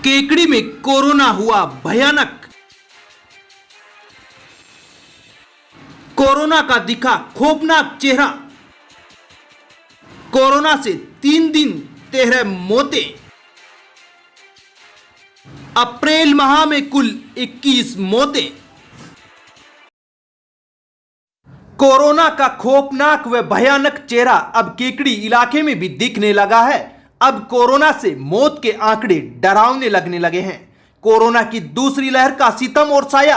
केकड़ी में कोरोना हुआ भयानक। कोरोना का दिखा खौफनाक चेहरा। कोरोना से 3 दिन 13 मौतें। अप्रैल माह में कुल 21 मौतें। कोरोना का खौफनाक व भयानक चेहरा अब केकड़ी इलाके में भी दिखने लगा है। अब कोरोना से मौत के आंकड़े डरावने लगने लगे हैं। कोरोना की दूसरी लहर का सितम और साया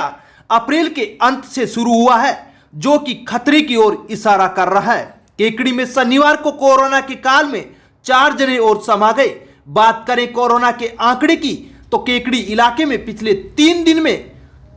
अप्रैल के अंत से शुरू हुआ है, जो कि खतरे की ओर इशारा कर रहा है। केकड़ी में शनिवार को कोरोना के काल में 4 जने और समा गए। बात करें कोरोना के आंकड़े की तो केकड़ी इलाके में पिछले 3 दिन में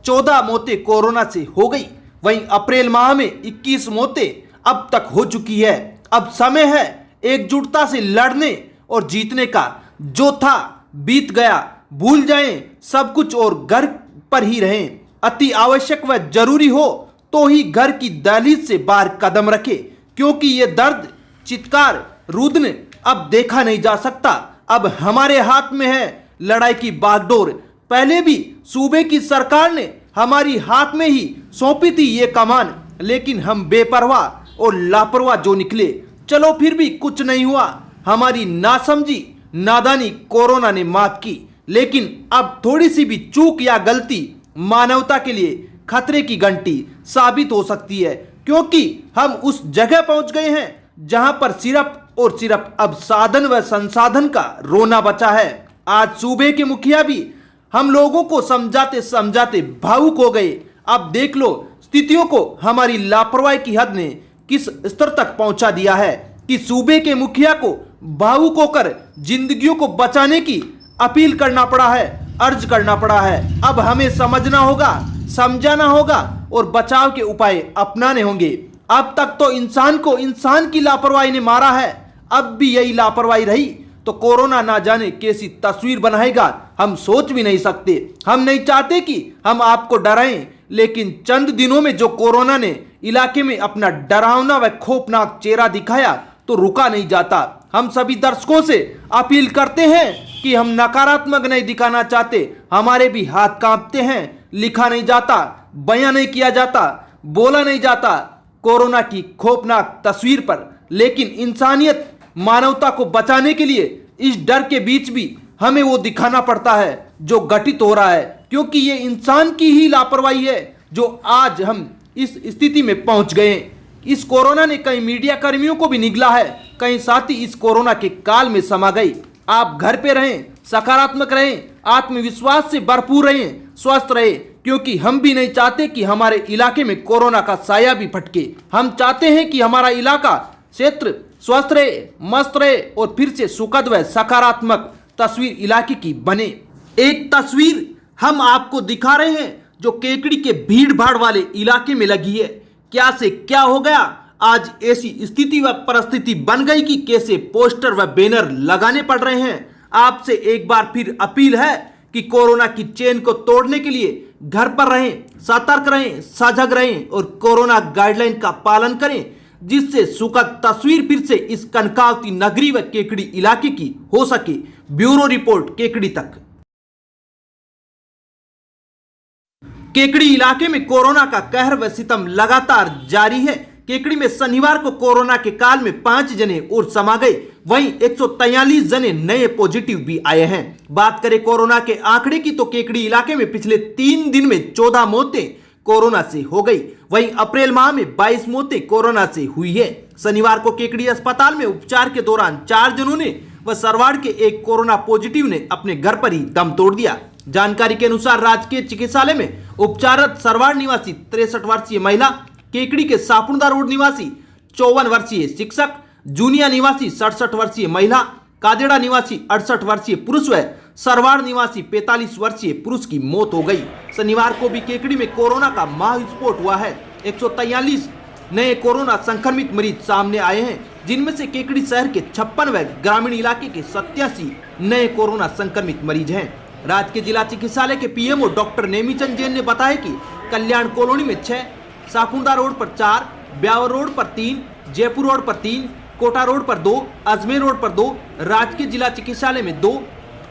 14 मौतें कोरोना से हो गई। वहीं अप्रैल माह में 21 मौतें अब तक हो चुकी है। अब समय है एकजुटता से लड़ने और जीतने का। जो था बीत गया, भूल जाएं सब कुछ और घर पर ही रहें। अति आवश्यक व जरूरी हो तो ही घर की दहलीज से बाहर कदम रखें, क्योंकि ये दर्द, चित्कार, रुदन अब देखा नहीं जा सकता। अब हमारे हाथ में है लड़ाई की बागडोर। पहले भी सूबे की सरकार ने हमारी हाथ में ही सौंपी थी ये कमान, लेकिन हम बेपरवाह और लापरवाह जो निकले। चलो फिर भी कुछ नहीं हुआ। हमारी नासमझी, नादानी कोरोना ने माफ की, लेकिन अब थोड़ी सी भी चूक या गलती मानवता के लिए खतरे की घंटी साबित हो सकती है, क्योंकि हम उस जगह पहुंच गए हैं जहां पर सिर्फ और सिर्फ अब साधन व संसाधन का रोना बचा है। आज सूबे के मुखिया भी हम लोगों को समझाते समझाते भावुक हो गए। अब देख लो स्थितियों को हमारी लापरवाही की हद ने किस स्तर तक पहुंचा दिया है कि सूबे के मुखिया को भावुक होकर जिंदगियों को बचाने की अपील करना पड़ा है, अर्ज करना पड़ा है। अब हमें समझना होगा, समझाना होगा और बचाव के उपाय अपनाने होंगे। अब तक तो इंसान को इंसान की लापरवाही ने मारा है। अब भी यही लापरवाही रही तो कोरोना ना जाने कैसी तस्वीर बनाएगा, हम सोच भी नहीं सकते। हम नहीं चाहते कि हम आपको डराएं, लेकिन चंद दिनों में जो कोरोना ने इलाके में अपना डरावना व खौफनाक चेहरा दिखाया तो रुका नहीं जाता। हम सभी दर्शकों से अपील करते हैं कि हम नकारात्मक नहीं दिखाना चाहते। हमारे भी हाथ कांपते हैं, लिखा नहीं जाता, बयां नहीं किया जाता, बोला नहीं जाता कोरोना की खौफनाक तस्वीर पर। लेकिन इंसानियत, मानवता को बचाने के लिए इस डर के बीच भी हमें वो दिखाना पड़ता है जो घटित हो रहा है, क्योंकि ये इंसान की ही लापरवाही है जो आज हम इस स्थिति में पहुंच गए। इस कोरोना ने कई मीडिया कर्मियों को भी निगला है, कई साथी इस कोरोना के काल में समा गए। आप घर पे रहें, सकारात्मक रहें, आत्मविश्वास से भरपूर रहें, स्वस्थ रहें, क्योंकि हम भी नहीं चाहते कि हमारे इलाके में कोरोना का साया भी फटके। हम चाहते हैं कि हमारा इलाका, क्षेत्र स्वस्थ रहे, मस्त रहे और फिर से सुखद व सकारात्मक तस्वीर इलाके की बने। एक तस्वीर हम आपको दिखा रहे हैं जो केकड़ी के भीड़ भाड़ वाले इलाके में लगी है। क्या से क्या हो गया, आज ऐसी स्थिति व परिस्थिति बन गई कि कैसे पोस्टर व बैनर लगाने पड़ रहे हैं। आपसे एक बार फिर अपील है कि कोरोना की चेन को तोड़ने के लिए घर पर रहें, सतर्क रहें, सजग रहें और कोरोना गाइडलाइन का पालन करें, जिससे सुखद तस्वीर फिर से इस कनकावती नगरी व केकड़ी इलाके की हो सके। ब्यूरो रिपोर्ट केकड़ी तक। केकड़ी इलाके में कोरोना का कहर व सितम लगातार जारी है। केकड़ी में शनिवार को कोरोना के काल में 5 जने और समा गए। वहीं 143 जने नए पॉजिटिव भी आए हैं। बात करें कोरोना के आंकड़े की तो केकड़ी इलाके में पिछले 3 दिन में 14 मौतें कोरोना से हो गई। वहीं अप्रैल माह में 22 मौतें कोरोना से हुई है। शनिवार को केकड़ी अस्पताल में उपचार के दौरान 4 जनों ने व सरवाड़ के एक कोरोना पॉजिटिव ने अपने घर पर ही दम तोड़ दिया। जानकारी के अनुसार राजकीय चिकित्सालय में उपचाररत सरवाड़ निवासी 63 वर्षीय महिला, केकड़ी के सापुड़ा रोड निवासी 54 वर्षीय शिक्षक, जूनिया निवासी 67 वर्षीय महिला, कादेड़ा निवासी 68 वर्षीय पुरुष व सरवाड़ निवासी 45 वर्षीय पुरुष की मौत हो गई। शनिवार को भी केकड़ी में कोरोना का महाविस्फोट हुआ है। 143 नए कोरोना संक्रमित मरीज सामने आए हैं, जिनमें से केकड़ी शहर के 56 व ग्रामीण इलाके के 87 नए कोरोना संक्रमित मरीज हैं। राजकीय जिला चिकित्सालय के पीएमओ डॉक्टर नेमीचंद जैन ने बताया कि कल्याण कॉलोनी में 6, सापुड़ा रोड पर 4, ब्यावर रोड पर 3, जयपुर रोड पर 3, कोटा रोड पर 2, अजमेर रोड पर 2, राजकीय जिला चिकित्सालय में 2,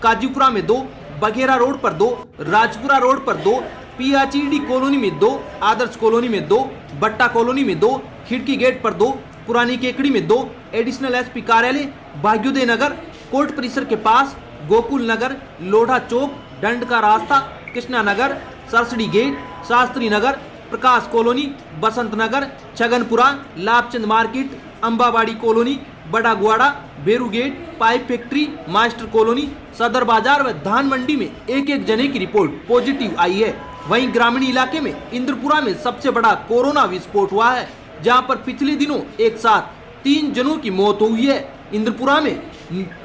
काजीपुरा में 2, बघेरा रोड पर 2, राजपुरा रोड पर 2, पीएचईडी कॉलोनी में 2, आदर्श कॉलोनी में 2, बट्टा कॉलोनी में 2, खिड़की गेट पर 2, पुरानी केकड़ी में 2, एडिशनल एसपी कार्यालय, भाग्योदय नगर, कोर्ट परिसर के पास, गोकुल नगर, लोढ़ा चौक, दंड का रास्ता, Krishna Nagar, Sarsadi gate, Shastri Nagar, Prakash colony, Basant Nagar, Chhaganpura, Labhchand market, Ambabadi colony, Bada Guada, Beru gate, pipe factory, master colony, Sadar Bazaar व धान मंडी में एक एक जने की रिपोर्ट पॉजिटिव आई है। वहीं ग्रामीण इलाके में इंद्रपुरा में सबसे बड़ा कोरोना विस्फोट हुआ है, जहां पर पिछले दिनों एक साथ 3 जनों की मौत हुई है। इंद्रपुरा में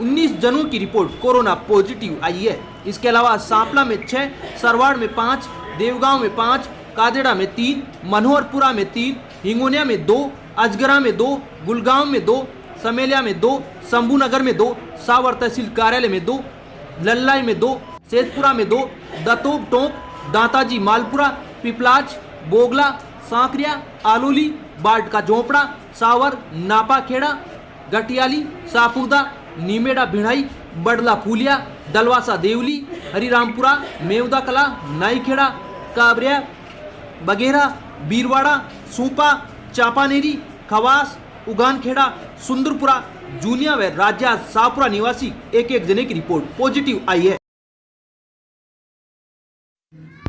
19 जनों की रिपोर्ट कोरोना पॉजिटिव आई है। इसके अलावा सांपला में 6, सरवाड़ में 5, देवगांव में 5, कादेड़ा में 3, मनोहरपुरा में 3, हिंगोनिया में 2, अजगरा में 2, गुलगांव में 2, समेलिया में 2, शंभूनगर में 2, सावर तहसील कार्यालय में 2, लल्लाई में 2, सेजपुरा में 2, दतोब टोंक, दांताजी मालपुरा, पिपलाज, बोगला, सांकरिया, आलोली, बाढ़ का झोपड़ा, सावर, नापा खेड़ा, गटियाली, सापुरदा, नीमेड़ा भिड़ाई, बडला फूलिया, दलवासा देवली, हरिरामपुरा, मेवदा कला, नाईखेड़ा, काबरिया, बघेरा, बीरवाड़ा, सूपा, चापानेरी, खवास, उगानखेड़ा, सुंदरपुरा, जूनिया व राजा सापुरा निवासी एक एक जने की रिपोर्ट पॉजिटिव आई है।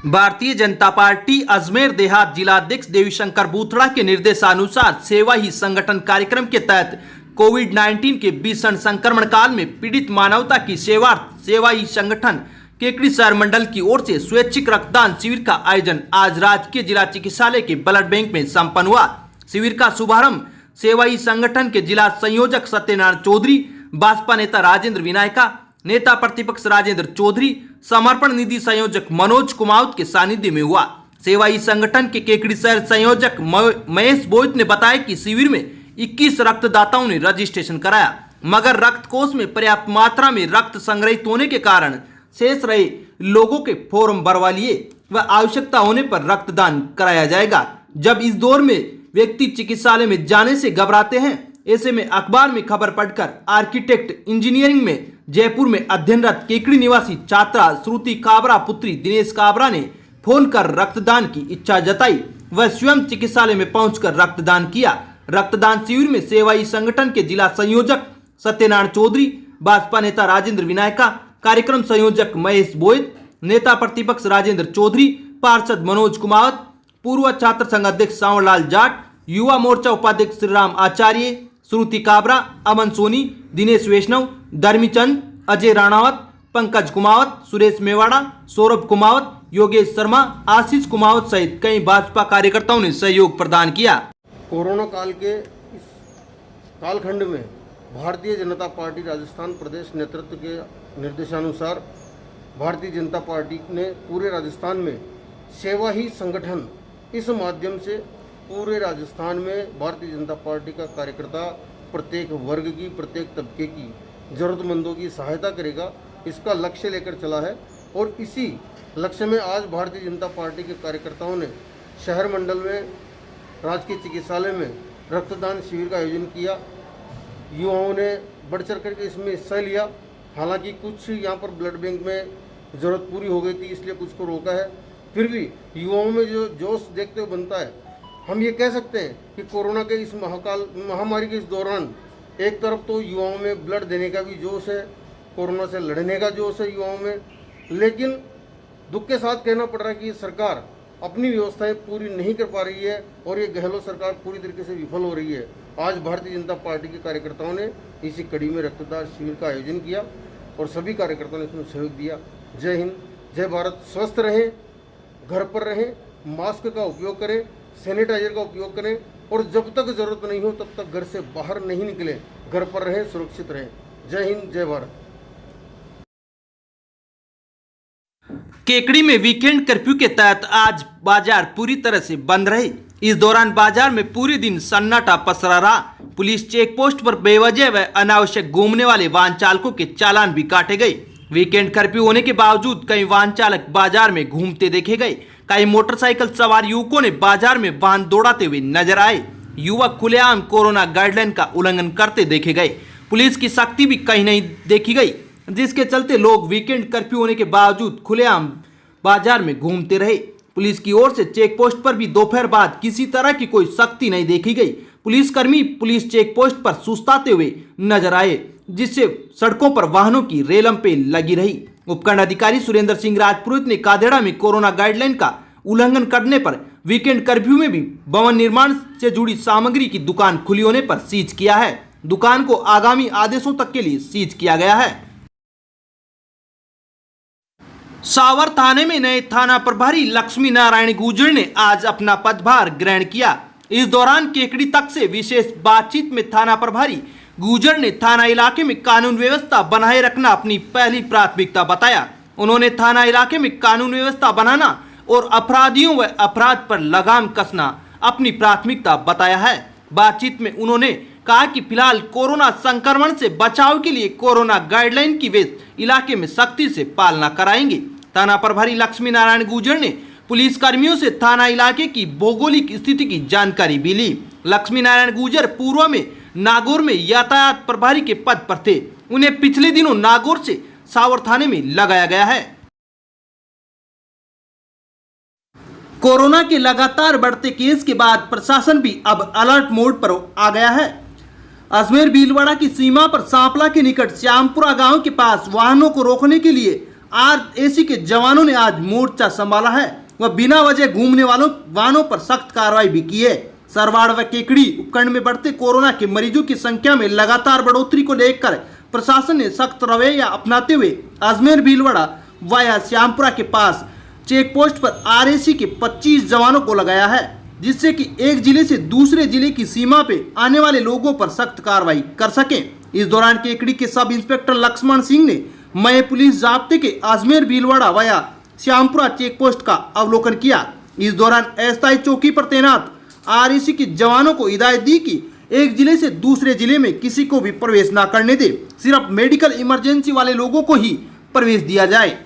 भारतीय जनता पार्टी अजमेर देहात जिलाध्यक्ष देवीशंकर बूथड़ा के निर्देशानुसार सेवा ही संगठन कार्यक्रम के तहत कोविड-19 के भीषण संक्रमण काल में पीड़ित मानवता की सेवार्थ सेवा ही संगठन केकड़ी शहर मंडल की ओर से स्वैच्छिक रक्तदान शिविर का आयोजन आज राजकीय जिला चिकित्सालय के ब्लड बैंक में संपन्न हुआ। शिविर का शुभारंभ सेवा ही संगठन के जिला संयोजक सत्यनारायण चौधरी, भाजपा नेता राजेंद्र विनायका, नेता प्रतिपक्ष राजेंद्र चौधरी, समर्पण निधि संयोजक मनोज कुमावत के सानिध्य में हुआ। सेवा ही संगठन के केकड़ी शहर संयोजक महेश बोईत ने बताया कि शिविर में 21 रक्तदाताओं ने रजिस्ट्रेशन कराया, मगर रक्त कोष में पर्याप्त मात्रा में रक्त संग्रहित होने के कारण शेष रहे लोगों के फॉर्म भरवा लिए व आवश्यकता होने पर रक्तदान कराया जाएगा। जब इस दौर में व्यक्ति चिकित्सालय में जाने से घबराते हैं, ऐसे में अखबार में खबर पढ़कर आर्किटेक्ट इंजीनियरिंग में जयपुर में अध्ययनरत केकड़ी निवासी छात्रा श्रुति काबरा पुत्री दिनेश काबरा ने फोन कर रक्तदान की इच्छा जताई। वह स्वयं चिकित्सालय में पहुंचकर रक्तदान किया। रक्तदान शिविर में सेवा ही संगठन के जिला संयोजक सत्यनारायण चौधरी, भाजपा नेता राजेंद्र विनायका, कार्यक्रम संयोजक महेश बोईत, नेता प्रतिपक्ष राजेंद्र चौधरी, पार्षद मनोज कुमावत, पूर्व छात्र संघ अध्यक्ष सांवरलाल जाट, युवा मोर्चा उपाध्यक्ष श्रीराम आचार्य, श्रुति काबरा, अमन सोनी, दिनेश वैष्णव, धर्मीचंद, अजय राणावत, पंकज कुमावत, सुरेश मेवाड़ा, सौरभ कुमावत, योगेश शर्मा, आशीष कुमावत सहित कई भाजपा कार्यकर्ताओं ने सहयोग प्रदान किया। कोरोना काल के इस कालखंड में भारतीय जनता पार्टी राजस्थान प्रदेश नेतृत्व के निर्देशानुसार भारतीय जनता पार्टी ने पूरे राजस्थान में सेवा ही संगठन इस माध्यम से पूरे राजस्थान में भारतीय जनता पार्टी का कार्यकर्ता प्रत्येक वर्ग की, प्रत्येक तबके की ज़रूरतमंदों की सहायता करेगा, इसका लक्ष्य लेकर चला है। और इसी लक्ष्य में आज भारतीय जनता पार्टी के कार्यकर्ताओं ने शहर मंडल में राजकीय चिकित्सालय में रक्तदान शिविर का आयोजन किया। युवाओं ने बढ़ चढ़ करके इसमें हिस्सा लिया। हालांकि कुछ यहाँ पर ब्लड बैंक में ज़रूरत पूरी हो गई थी, इसलिए कुछ को रोका है। फिर भी युवाओं में जो जोश देखते हुए बनता है, हम ये कह सकते हैं कि कोरोना के इस महामारी के इस दौरान एक तरफ तो युवाओं में ब्लड देने का भी जोश है, कोरोना से लड़ने का जोश है युवाओं में, लेकिन दुख के साथ कहना पड़ रहा है कि सरकार अपनी व्यवस्थाएं पूरी नहीं कर पा रही है और ये गहलोत सरकार पूरी तरीके से विफल हो रही है। आज भारतीय जनता पार्टी के कार्यकर्ताओं ने इसी कड़ी में रक्तदान शिविर का आयोजन किया और सभी कार्यकर्ताओं ने इसमें सहयोग दिया। जय हिंद, जय भारत। स्वस्थ रहें, घर पर रहें, मास्क का उपयोग करें, सैनिटाइजर का उपयोग करें और जब तक ज़रूरत नहीं हो तब तक घर से बाहर नहीं निकलें, घर पर रहें, सुरक्षित रहें। जय हिंद, जय भारत। केकड़ी में वीकेंड कर्फ्यू के तहत आज बाजार पूरी तरह से बंद रहे। इस दौरान बाजार में पूरे दिन सन्नाटा पसरा रहा। पुलिस चेक पोस्ट पर बेवजह व अनावश्यक घूमने वाले वाहन चालकों के चालान भी काटे गए। वीकेंड कर्फ्यू होने के बावजूद कई वाहन चालक बाजार में घूमते देखे गए। कई मोटरसाइकिल सवार युवकों ने बाजार में वाहन दौड़ाते हुए नजर आए। युवक खुलेआम कोरोना गाइडलाइन का उल्लंघन करते देखे गए। पुलिस की सख्ती भी कहीं नहीं देखी गई। जिसके चलते लोग वीकेंड कर्फ्यू होने के बावजूद खुलेआम बाजार में घूमते रहे। पुलिस की ओर से चेक पोस्ट पर भी दोपहर बाद किसी तरह की कोई सख्ती नहीं देखी गई। पुलिसकर्मी पुलिस चेक पोस्ट पर सुस्ताते हुए नजर आए, जिससे सड़कों पर वाहनों की रेलम-पेल लगी रही। उपखंड अधिकारी सुरेंद्र सिंह राजपुरोहित ने कादेड़ा में कोरोना गाइडलाइन का उल्लंघन करने पर वीकेंड कर्फ्यू में भी भवन निर्माण से जुड़ी सामग्री की दुकान खुली होने पर सीज किया है। दुकान को आगामी आदेशों तक के लिए सीज किया गया है। सावर थाने में नए थाना प्रभारी लक्ष्मी नारायण गुर्जर ने आज अपना पदभार ग्रहण किया। इस दौरान केकड़ी तक से विशेष बातचीत में थाना प्रभारी गुर्जर ने थाना इलाके में कानून व्यवस्था बनाए रखना अपनी पहली प्राथमिकता बताया। उन्होंने थाना इलाके में कानून व्यवस्था बनाना और अपराधियों व अपराध पर लगाम कसना अपनी प्राथमिकता बताया है। बातचीत में उन्होंने कहा कि फिलहाल कोरोना संक्रमण से बचाव के लिए कोरोना गाइडलाइन की वे इलाके में सख्ती से पालना कराएंगे। थाना प्रभारी लक्ष्मी नारायण गुर्जर ने पुलिस कर्मियों से थाना इलाके की भौगोलिक स्थिति की जानकारी भी ली। लक्ष्मी नारायण गुर्जर पूर्व में नागौर में यातायात प्रभारी के पद पर थे। उन्हें पिछले दिनों नागौर से सावर थाने में लगाया गया है। कोरोना के लगातार बढ़ते केस के बाद प्रशासन भी अब अलर्ट मोड पर आ गया है। अजमेर भीलवाड़ा की सीमा पर सांपला के निकट श्यामपुरा गांव के पास वाहनों को रोकने के लिए आरएसी के जवानों ने आज मोर्चा संभाला है। वह बिना वजह घूमने वालों वाहनों पर सख्त कार्रवाई भी की है। सरवाड़ व केकड़ी उपखंड में बढ़ते कोरोना के मरीजों की संख्या में लगातार बढ़ोतरी को लेकर प्रशासन ने सख्त रवैया अपनाते हुए अजमेर भीलवाड़ा वाया श्यामपुरा के पास चेक पोस्ट पर आरएसी के 25 जवानों को लगाया है, जिससे कि एक जिले से दूसरे जिले की सीमा पे आने वाले लोगों पर सख्त कार्रवाई कर सकें। इस दौरान केकड़ी के सब इंस्पेक्टर लक्ष्मण सिंह ने मय पुलिस जाब्ते के Ajmer Bhilwara via Shyampura check post का अवलोकन किया। इस दौरान अस्थायी चौकी पर तैनात आरएसी के जवानों को हिदायत दी कि एक जिले से दूसरे जिले में किसी को भी प्रवेश न करने दे, सिर्फ मेडिकल इमरजेंसी वाले लोगों को ही प्रवेश दिया जाए।